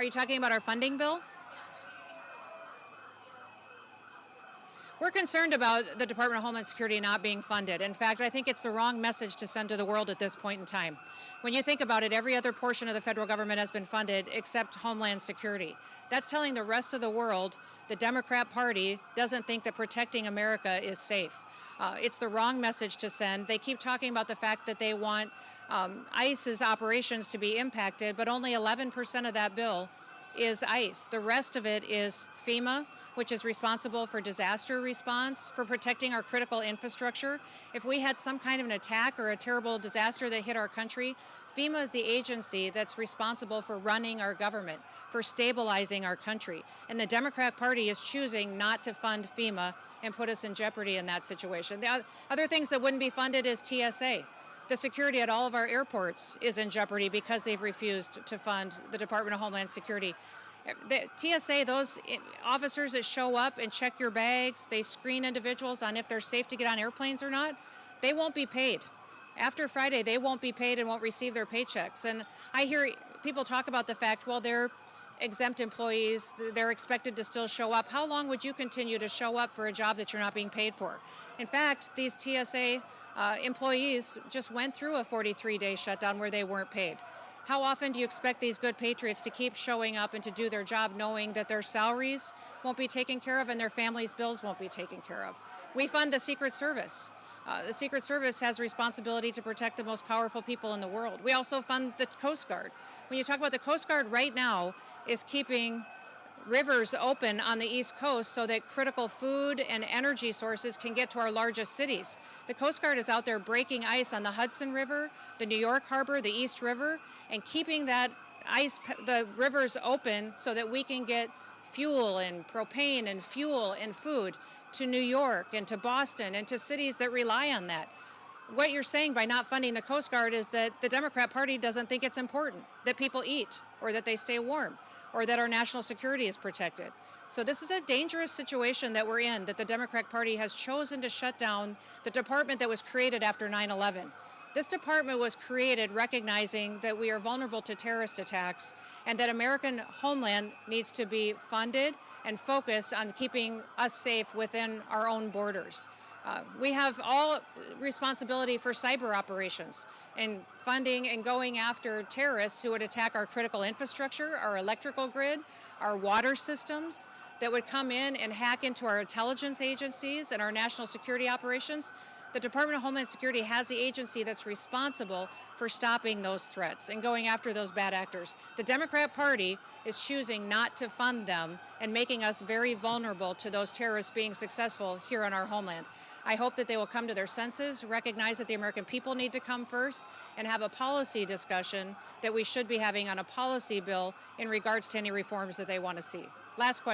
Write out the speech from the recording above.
Are you talking about our funding bill? We're concerned about the Department of Homeland Security not being funded. In fact, I think it's the wrong message to send to the world at this point in time. When you think about it, every other portion of the federal government has been funded except Homeland Security. That's telling the rest of the world the Democrat Party doesn't think that protecting America is safe. It's the wrong message to send. They keep talking about the fact that they want ICE's operations to be impacted, but only 11% of that bill is ICE. The rest of it is FEMA, which is responsible for disaster response, for protecting our critical infrastructure. If we had some kind of an attack or a terrible disaster that hit our country, FEMA is the agency that's responsible for running our government, for stabilizing our country. And the Democrat Party is choosing not to fund FEMA and put us in jeopardy in that situation. The other things that wouldn't be funded is TSA. The security at all of our airports is in jeopardy because they've refused to fund the Department of Homeland Security. The TSA, those officers that show up and check your bags, they screen individuals on if they're safe to get on airplanes or not, they won't be paid. After Friday, they won't be paid and won't receive their paychecks. And I hear people talk about the fact, well, they're exempt employees, they're expected to still show up. How long would you continue to show up for a job that you're not being paid for? In fact, these TSA employees just went through a 43-day shutdown where they weren't paid. How often do you expect these good patriots to keep showing up and to do their job knowing that their salaries won't be taken care of and their families' bills won't be taken care of? We fund the Secret Service. The Secret Service has responsibility to protect the most powerful people in the world. We also fund the Coast Guard. When you talk about the Coast Guard right now is keeping rivers open on the East Coast so that critical food and energy sources can get to our largest cities. The Coast Guard is out there breaking ice on the Hudson River, the New York Harbor, the East River, and keeping that ice, the rivers open so that we can get fuel and propane and fuel and food to New York and to Boston and to cities that rely on that. What you're saying by not funding the Coast Guard is that the Democrat Party doesn't think it's important that people eat or that they stay warm, or that our national security is protected. So this is a dangerous situation that we're in, that the Democratic Party has chosen to shut down the department that was created after 9/11. This department was created recognizing that we are vulnerable to terrorist attacks and that American homeland needs to be funded and focused on keeping us safe within our own borders. We have all responsibility for cyber operations and funding and going after terrorists who would attack our critical infrastructure, our electrical grid, our water systems, that would come in and hack into our intelligence agencies and our national security operations. The Department of Homeland Security has the agency that's responsible for stopping those threats and going after those bad actors. The Democrat Party is choosing not to fund them and making us very vulnerable to those terrorists being successful here on our homeland. I hope that they will come to their senses, recognize that the American people need to come first, and have a policy discussion that we should be having on a policy bill in regards to any reforms that they want to see. Last question.